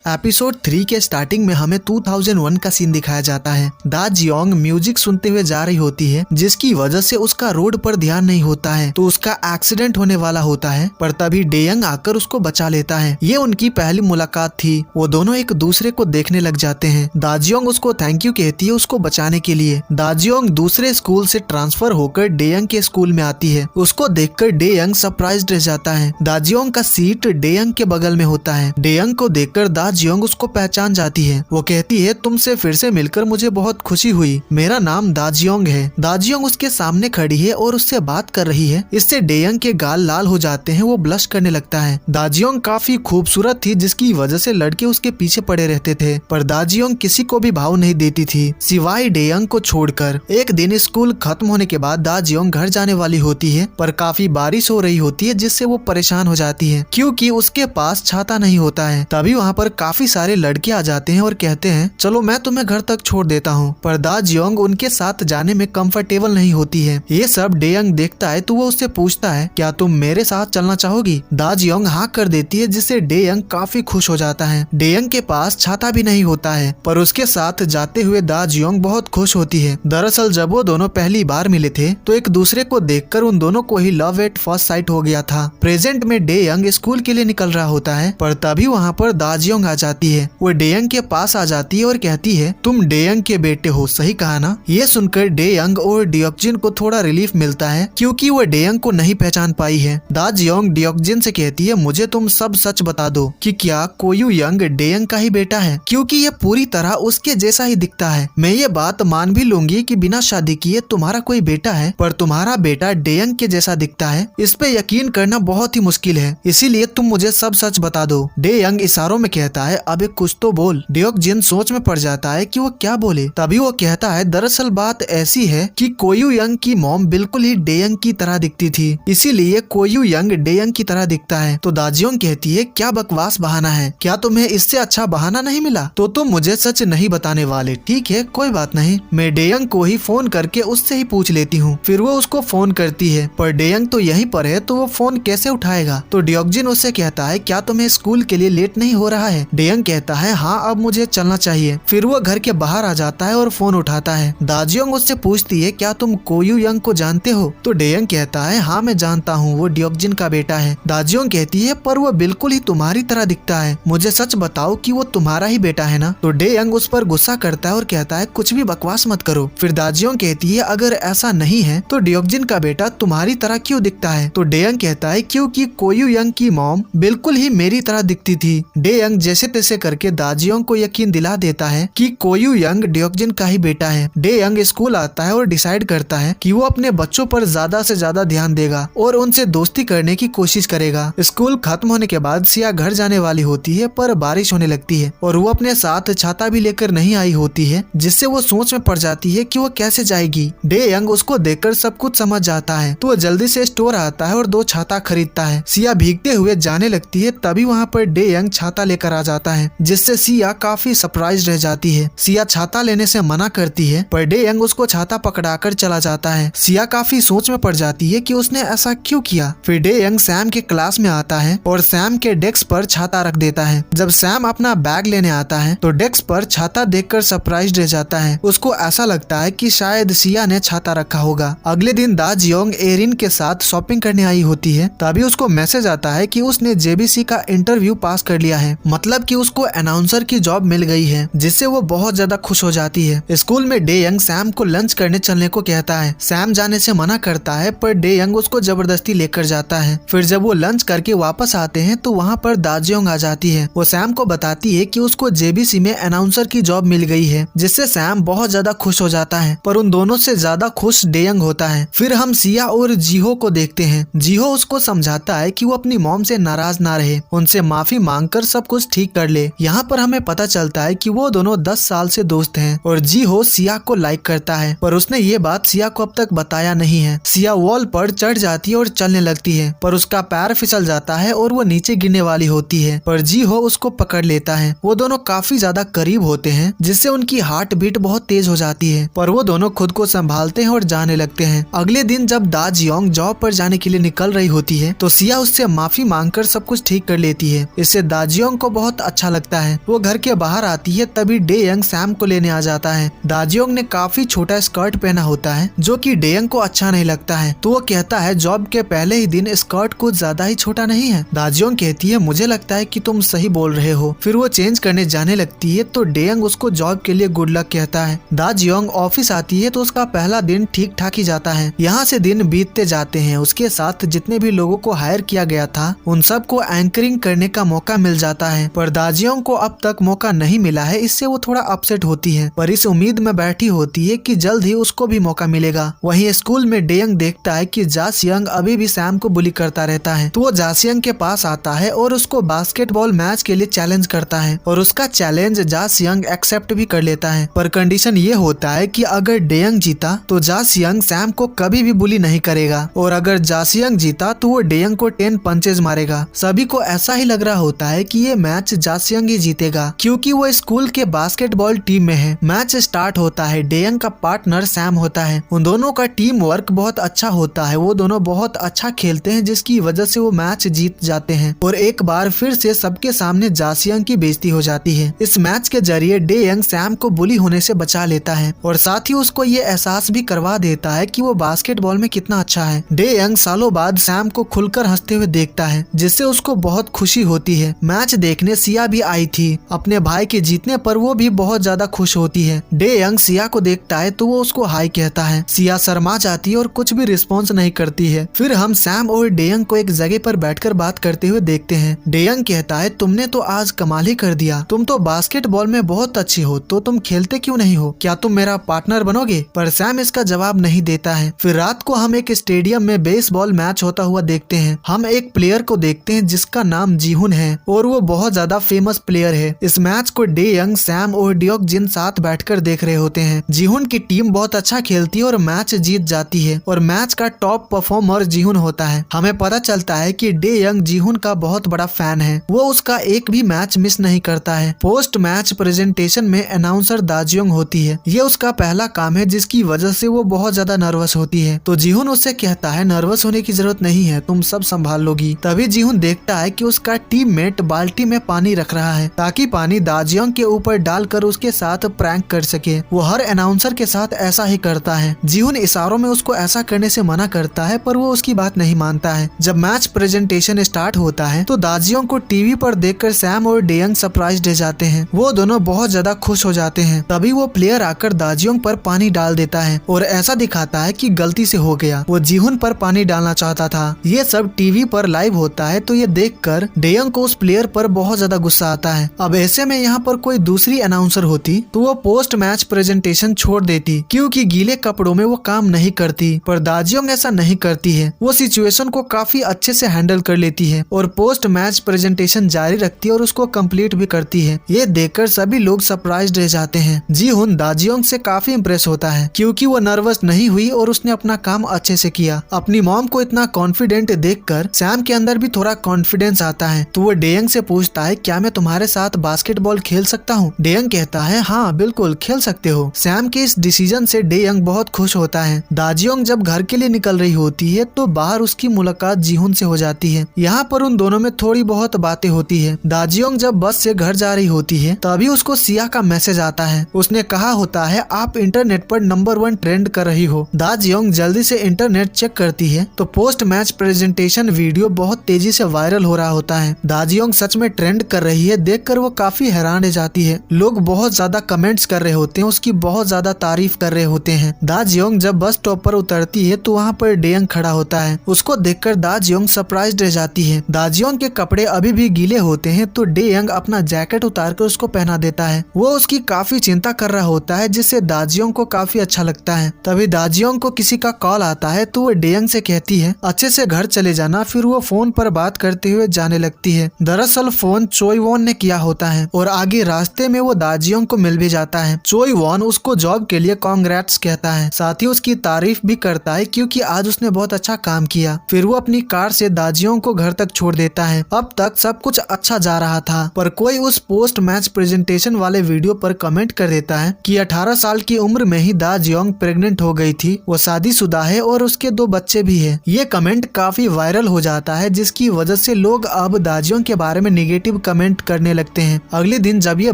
Episode 3 के starting में हमें 2001 का सीन दिखाया जाता है। दा जियोंग म्यूजिक सुनते हुए जा रही होती है, जिसकी वजह से उसका रोड पर ध्यान नहीं होता है तो उसका एक्सीडेंट होने वाला होता है। पर तभी डेयंग आकर उसको बचा लेता है। ये उनकी पहली मुलाकात थी। वो दोनों एक दूसरे को देखने लग जाते हैं। दा जियोंग उसको थैंक यू कहती है उसको बचाने के लिए। दा जियोंग दूसरे स्कूल से ट्रांसफर होकर डेयंग के स्कूल में आती है। उसको देखकर डेयंग सरप्राइज्ड रह जाता है। दा जियोंग का सीट डेयंग के बगल में होता है। डेयंग को देखकर दा जियोंग उसको पहचान जाती है। वो कहती है तुमसे फिर से मिलकर मुझे बहुत खुशी हुई। मेरा नाम दा जियोंग है। दा जियोंग उसके सामने खड़ी है और उससे बात कर रही है। इससे डेयंग के गाल लाल हो जाते हैं। वो ब्लश करने लगता है। दा जियोंग काफी खूबसूरत थी, जिसकी वजह से लड़के उसके पीछे पड़े रहते थे। पर दा जियोंग किसी को भी भाव नहीं देती थी, सिवाय डेयंग को छोड़कर। एक दिन स्कूल खत्म होने के बाद दा जियोंग घर जाने वाली होती है, पर काफी बारिश हो रही होती है, जिससे वो परेशान हो जाती है क्योंकि उसके पास छाता नहीं होता है। तभी वहाँ पर काफी सारे लड़के आ जाते हैं और कहते हैं चलो मैं तुम्हें घर तक छोड़ देता हूँ। पर दा जियोंग उनके साथ जाने में कंफर्टेबल नहीं होती है। ये सब डेयंग देखता है तो वो उससे पूछता है क्या तुम मेरे साथ चलना चाहोगी। दा जियोंग हाँ कर देती है, जिससे डेयंग काफी खुश हो जाता है। डेयंग के पास छाता भी नहीं होता है, पर उसके साथ जाते हुए दा जियोंग बहुत खुश होती है। दरअसल जब वो दोनों पहली बार मिले थे तो एक दूसरे को देखकर उन दोनों को ही लव एट फर्स्ट साइट हो गया था। प्रेजेंट में डेयंग स्कूल के लिए निकल रहा होता है, पर तभी वहाँ पर दा जियोंग आ जाती है। वो डेयंग के पास आ जाती है और कहती है तुम डेयंग के बेटे हो, सही कहा ना। ये सुनकर डेयंग और डियोक्जिन को थोड़ा रिलीफ मिलता है, क्योंकि वो डेयंग को नहीं पहचान पाई है। दा जियोंग डियोक्जिन से कहती है मुझे तुम सब सच बता दो कि क्या कोयू यंग डेयंग का ही बेटा है, क्योंकि ये पूरी तरह उसके जैसा ही दिखता है। मैं ये बात मान भी लूंगी कि बिना शादी किए तुम्हारा कोई बेटा है, पर तुम्हारा बेटा डेयंग के जैसा दिखता है, इस पे यकीन करना बहुत ही मुश्किल है। इसीलिए तुम मुझे सब सच बता दो। डेयंग इशारों में कहता है अबे कुछ तो बोल। डियोक्जिन सोच में पड़ जाता है कि वो क्या बोले। तभी वो कहता है दरअसल बात ऐसी है कि कोयू यंग की मॉम बिल्कुल ही डेयंग की तरह दिखती थी, इसीलिए कोयू यंग डेयंग की तरह दिखता है। तो दा जियोंग कहती है क्या बकवास बहाना है, क्या तुम्हें इससे अच्छा बहाना नहीं मिला तो तुम मुझे सच नहीं बताने वाले। ठीक है कोई बात नहीं, मैं डेयंग को ही फोन करके उससे ही पूछ लेती हूँ। फिर वो उसको फोन करती है, पर डेयंग तो यहीं पर है तो वो फोन कैसे उठाएगा। तो डियोक्जिन उससे कहता है क्या तुम्हें स्कूल के लिए लेट नहीं हो रहा है। डेयंग कहता है हाँ अब मुझे चलना चाहिए। फिर वो घर के बाहर आ जाता है और फोन उठाता है। दा जियोंग उससे पूछती है क्या तुम कोयू यंग को जानते हो। तो डेयंग कहता है हाँ मैं जानता हूँ, वो डियोक्जिन का बेटा है। दा जियोंग कहती है पर वो बिल्कुल ही तुम्हारी तरह दिखता है, मुझे सच बताओ कि वो तुम्हारा ही बेटा है ना। तो डेयंग उस पर गुस्सा करता है और कहता है कुछ भी बकवास मत करो। फिर दा जियोंग कहती है अगर ऐसा नहीं है तो डियोक्जिन का बेटा तुम्हारी तरह क्यों दिखता है। तो डेयंग कहता है क्योंकि कोयू यंग की मॉम बिल्कुल ही मेरी तरह दिखती थी। डेयंग जैसे तैसे करके दा जियोंग को यकीन दिला देता है कि कोयू यंग डियोक्जिन का ही बेटा है। डेयंग स्कूल आता है और डिसाइड करता है कि वो अपने बच्चों पर ज्यादा से ज्यादा ध्यान देगा और उनसे दोस्ती करने की कोशिश करेगा। स्कूल खत्म होने के बाद सिया घर जाने वाली होती है, पर बारिश होने लगती है और वो अपने साथ छाता भी लेकर नहीं आई होती है, जिससे वो सोच में पड़ जाती है कि वो कैसे जाएगी। डेयंग उसको देखकर सब कुछ समझ जाता है तो वो जल्दी से स्टोर आता है और 2 छाता खरीदता है। सिया भीगते हुए जाने लगती है, तभी वहाँ पर डेयंग छाता लेकर आ जाता है, जिससे सिया काफी सरप्राइज रह जाती है। सिया छाता लेने से मना करती है, पर डेयंग उसको छाता पकड़ाकर चला जाता है। सिया काफी सोच में पड़ जाती है कि उसने ऐसा क्यों किया। फिर डेयंग सैम के क्लास में आता है और सैम के डेस्क पर छाता रख देता है। जब सैम अपना बैग लेने आता है तो डेस्क पर छाता देखकर सरप्राइज रह जाता है। उसको ऐसा लगता है कि शायद सिया ने छाता रखा होगा। अगले दिन दा जियोंग एरिन के साथ शॉपिंग करने आई होती है, तभी उसको मैसेज आता है कि उसने जेबीसी का इंटरव्यू पास कर लिया है, मतलब कि उसको अनाउंसर की जॉब मिल गई है, जिससे वो बहुत ज्यादा खुश हो जाती है। स्कूल में डेयंग सैम को लंच करने चलने को कहता है। सैम जाने से मना करता है, पर डेयंग उसको जबरदस्ती लेकर जाता है। फिर जब वो लंच करके वापस आते हैं तो वहाँ पर दा जियोंग आ जाती है। वो सैम को बताती है कि उसको जेबीसी में अनाउंसर की जॉब मिल गई है, जिससे सैम बहुत ज्यादा खुश हो जाता है, पर उन दोनों से ज्यादा खुश डेयंग होता है। फिर हम सिया और जीहो को देखते हैं। जीहो उसको समझाता है कि वो अपनी मॉम से नाराज ना रहे, उनसे माफी मांगकर सब कुछ ठीक कर ले। यहाँ पर हमें पता चलता है कि वो दोनों 10 साल से दोस्त हैं और जीहो सिया को लाइक करता है, पर उसने ये बात सिया को अब तक बताया नहीं है। सिया वॉल पर चढ़ जाती है और चलने लगती है, पर उसका पैर फिसल जाता है और वो नीचे गिरने वाली होती है, पर जीहो उसको पकड़ लेता है। वो दोनों काफी ज्यादा करीब होते हैं, जिससे उनकी हार्ट बीट बहुत तेज हो जाती है, पर वो दोनों खुद को संभालते हैं और जाने लगते हैं। अगले दिन जब दा जियोंग जॉब पर जाने के लिए निकल रही होती है तो सिया उससे माफी मांगकर सब कुछ ठीक कर लेती है। इससे दा जियोंग को बहुत बहुत अच्छा लगता है। वो घर के बाहर आती है तभी डेयंग सैम को लेने आ जाता है। दाजियोंग ने काफी छोटा स्कर्ट पहना होता है जो कि डेयंग को अच्छा नहीं लगता है, तो वो कहता है जॉब के पहले ही दिन स्कर्ट कुछ ज्यादा ही छोटा नहीं है। दाजियोंग कहती है मुझे लगता है कि तुम सही बोल रहे हो। फिर वो चेंज करने जाने लगती है तो डेयंग उसको जॉब के लिए गुड लक कहता है। दाजियोंग ऑफिस आती है तो उसका पहला दिन ठीक ठाक ही जाता है। यहाँ से दिन बीतते जाते हैं। उसके साथ जितने भी लोगों को हायर किया गया था उन सबको एंकरिंग करने का मौका मिल जाता है, पर दाजियोंग को अब तक मौका नहीं मिला है। इससे वो थोड़ा अपसेट होती है, पर इस उम्मीद में बैठी होती है कि जल्द ही उसको भी मौका मिलेगा। वहीं स्कूल में डेयंग देखता है कि जासियंग अभी भी सैम को बुली करता रहता है, तो वो जासियंग के पास आता है और उसको बास्केटबॉल मैच के लिए चैलेंज करता है और उसका चैलेंज जासियंग एक्सेप्ट भी कर लेता है, पर कंडीशन ये होता है कि अगर डेयंग जीता तो जासियंग सैम को कभी भी बुली नहीं करेगा और अगर जासियंग जीता तो वो डेयंग को 10 पंचेज मारेगा। सभी को ऐसा ही लग रहा होता है कि ये मैच जासियंग ही जीतेगा क्योंकि वो स्कूल के बास्केटबॉल टीम में है। मैच स्टार्ट होता है। डेयंग का पार्टनर सैम होता है। उन दोनों का टीम वर्क बहुत अच्छा होता है। वो दोनों बहुत अच्छा खेलते हैं जिसकी वजह से वो मैच जीत जाते हैं और एक बार फिर से सबके सामने जासियंग की बेइज्जती हो जाती है। इस मैच के जरिए डेयंग सैम को बुली होने से बचा लेता है और साथ ही उसको ये एहसास भी करवा देता है कि वो बास्केटबॉल में कितना अच्छा है। डेयंग सालों बाद सैम को खुलकर हंसते हुए देखता है जिससे उसको बहुत खुशी होती है। मैच देखने सिया भी आई थी। अपने भाई के जीतने पर वो भी बहुत ज्यादा खुश होती है। डेयंग सिया को देखता है तो वो उसको हाई कहता है। सिया शर्मा जाती है और कुछ भी रिस्पॉन्स नहीं करती है। फिर हम सैम और डेयंग को एक जगह पर बैठकर बात करते हुए देखते हैं। डेयंग कहता है तुमने तो आज कमाल ही कर दिया। तुम तो बास्केटबॉल में बहुत अच्छी हो, तो तुम खेलते क्यों नहीं हो? क्या तुम मेरा पार्टनर बनोगे? पर सैम इसका जवाब नहीं देता है। फिर रात को हम एक स्टेडियम में बेसबॉल मैच होता हुआ देखते हैं। हम एक प्लेयर को देखते हैं जिसका नाम जीहुन है और वो बहुत ज्यादा फेमस प्लेयर है। इस मैच को डेयंग, सैम और डियोक जिन साथ बैठकर देख रहे होते हैं। जीहुन की टीम बहुत अच्छा खेलती है और मैच जीत जाती है और मैच का टॉप परफॉर्मर जीहुन होता है। हमें पता चलता है कि डेयंग जीहुन का बहुत बड़ा फैन है। वो उसका एक भी मैच मिस नहीं करता है। पोस्ट मैच प्रेजेंटेशन में अनाउंसर दाजियोंग होती है। ये उसका पहला काम है जिसकी वजह से वो बहुत ज्यादा नर्वस होती है। तो जीहुन उससे कहता है नर्वस होने की जरूरत नहीं है, तुम सब संभाल लोगी। तभी जीहुन देखता है कि उसका टीममेट बाल्टी में पानी रख रहा है ताकि पानी दाजियोंग के ऊपर डालकर उसके साथ प्रैंक कर सके। वो हर अनाउंसर के साथ ऐसा ही करता है। जीहुन इशारों में उसको ऐसा करने से मना करता है पर वो उसकी बात नहीं मानता है। जब मैच प्रेजेंटेशन स्टार्ट होता है तो दाजियोंग को टीवी पर देखकर सैम और डेयंग सरप्राइज्ड रह जाते हैं। वो दोनों बहुत ज्यादा खुश हो जाते हैं। तभी वो प्लेयर आकर दाजियोंग पर पानी डाल देता है और ऐसा दिखाता है कि गलती से हो गया। वो जीहुन पर पानी डालना चाहता था। ये सब टीवी पर लाइव होता है तो ये देखकर डेयंग को उस प्लेयर पर बहुत ज्यादा गुस्सा आता है। अब ऐसे में यहाँ पर कोई दूसरी अनाउंसर होती तो वो पोस्ट मैच प्रेजेंटेशन छोड़ देती क्योंकि गीले कपड़ों में वो काम नहीं करती, पर दाजियोंग ऐसा नहीं करती है। वो सिचुएशन को काफी अच्छे से हैंडल कर लेती है और पोस्ट मैच प्रेजेंटेशन जारी रखती है और उसको कंप्लीट भी करती है। ये देखकर सभी लोग सरप्राइज्ड रह जाते हैं। जीहुन दाजियोंग से काफी इम्प्रेस होता है क्योंकि वो नर्वस नहीं हुई और उसने अपना काम अच्छे से किया। अपनी मॉम को इतना कॉन्फिडेंट देखकर सैम के अंदर भी थोड़ा कॉन्फिडेंस आता है तो वो डेयंग से पूछता है क्या मैं तुम्हारे साथ बास्केटबॉल खेल सकता हूँ? डेयंग कहता है हाँ बिल्कुल खेल सकते हो। सैम के इस डिसीजन से डेयंग बहुत खुश होता है। दाजियोंग जब घर के लिए निकल रही होती है तो बाहर उसकी मुलाकात जीहुन से हो जाती है। यहाँ पर उन दोनों में थोड़ी बहुत बातें होती है। दाजियोंग जब बस से घर जा रही होती है तभी उसको सिया का मैसेज आता है। उसने कहा होता है आप इंटरनेट पर नंबर 1 ट्रेंड कर रही हो। दाजियोंग जल्दी से इंटरनेट चेक करती है तो पोस्ट मैच प्रेजेंटेशन वीडियो बहुत तेजी से वायरल हो रहा होता है। दाजियोंग सच में ट्रेंड कर रही है देखकर वो काफी हैरान रह जाती है। लोग बहुत ज्यादा कमेंट्स कर रहे होते हैं, उसकी बहुत ज्यादा तारीफ कर रहे होते हैं। दाजियोंग जब बस स्टॉप पर उतरती है तो वहाँ पर डेयंग खड़ा होता है। उसको देखकर दाजियोंग सरप्राइज्ड रह जाती है। दाजियोंग के कपड़े अभी भी गीले होते हैं तो डेयंग अपना जैकेट उतारकर उसको पहना देता है। वो उसकी काफी चिंता कर रहा होता है जिससे दाजियोंग को काफी अच्छा लगता है। तभी दाजियोंग को किसी का कॉल आता है तो वो डेयंग से कहती है अच्छे से घर चले जाना। फिर वो फोन पर बात करते हुए जाने लगती है। दरअसल फोन चोई वॉन ने किया होता है और आगे रास्ते में वो दाजियोंग को मिल भी जाता है। चोई वॉन उसको जॉब के लिए कांग्रेट्स कहता है, साथ ही उसकी तारीफ भी करता है क्योंकि आज उसने बहुत अच्छा काम किया। फिर वो अपनी कार से दाजियोंग को घर तक छोड़ देता है। अब तक सब कुछ अच्छा जा रहा था पर कोई उस पोस्ट मैच प्रेजेंटेशन वाले वीडियो पर कमेंट कर देता है कि 18 साल की उम्र में ही दाजियोंग प्रेग्नेंट हो गई थी। वो शादीशुदा है और उसके 2 बच्चे भी है। ये कमेंट काफी वायरल हो जाता है जिसकी वजह से लोग अब दाजियोंग के बारे में निगेटिव नेगेटिव कमेंट करने लगते हैं। अगले दिन जब ये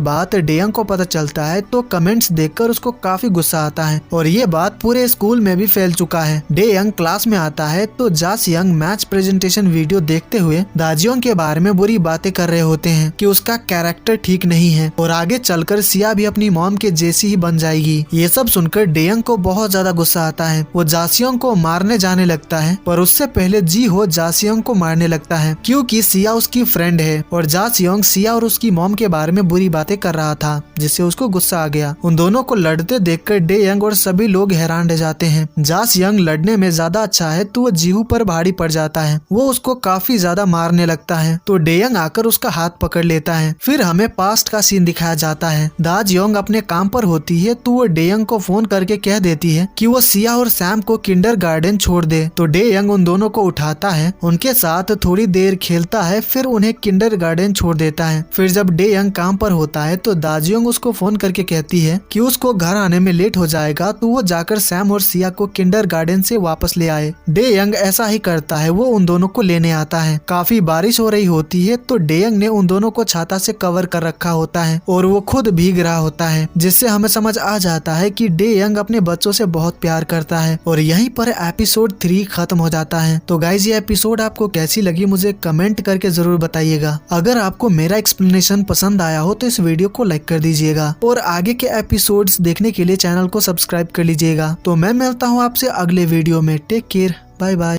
बात डेयंग को पता चलता है तो कमेंट्स देखकर उसको काफी गुस्सा आता है और ये बात पूरे स्कूल में भी फैल चुका है। डेयंग क्लास में आता है तो जासियोंग मैच प्रेजेंटेशन वीडियो देखते हुए दाजियोंग के बारे में बुरी बातें कर रहे होते हैं कि उसका कैरेक्टर ठीक नहीं है और आगे चलकर सिया भी अपनी मॉम के जैसी ही बन जाएगी। ये सब सुनकर डेयंग को बहुत ज्यादा गुस्सा आता है। वो जासियोंग को मारने जाने लगता है पर उससे पहले जी हो जासियोंग को मारने लगता है क्योंकि सिया उसकी फ्रेंड है और जासियोंग सिया और उसकी मॉम के बारे में बुरी बातें कर रहा था जिससे उसको गुस्सा आ गया। उन दोनों को लड़ते देखकर डेयंग और सभी लोग हैरान रह जाते हैं। जासियोंग लड़ने में ज्यादा अच्छा है तो वो जीहू पर भारी पड़ जाता है। वो उसको काफी ज्यादा मारने लगता है तो डेयंग आकर उसका हाथ पकड़ लेता है। फिर हमें पास्ट का सीन दिखाया जाता है। दाजियोंग अपने काम पर होती है तो वो डेयंग को फोन करके कह देती है कि वो सिया और सैम को किंडरगार्टन छोड़ दे। तो डेयंग उन दोनों को उठाता है, उनके साथ थोड़ी देर खेलता है, फिर उन्हें किंडरगार्टन छोड़ देता है। फिर जब डेयंग काम पर होता है तो दाजियोंग उसको फोन करके कहती है कि उसको घर आने में लेट हो जाएगा तो वो जाकर सैम और सिया को किंडरगार्टन से वापस ले आए। डेयंग ऐसा ही करता है, वो उन दोनों को लेने आता है। काफी बारिश हो रही होती है तो डेयंग ने उन दोनों को छाता से कवर कर रखा होता है और वो खुद भीग रहा होता है जिससे हमें समझ आ जाता है कि डेयंग अपने बच्चों से बहुत प्यार करता है। और यहीं पर एपिसोड 3 खत्म हो जाता है। तो गाइज ये एपिसोड आपको कैसी लगी मुझे कमेंट करके जरूर बताइएगा। अगर आपको मेरा एक्सप्लेनेशन पसंद आया हो तो इस वीडियो को लाइक कर दीजिएगा और आगे के एपिसोड्स देखने के लिए चैनल को सब्सक्राइब कर लीजिएगा। तो मैं मिलता हूँ आपसे अगले वीडियो में। Take care, bye bye.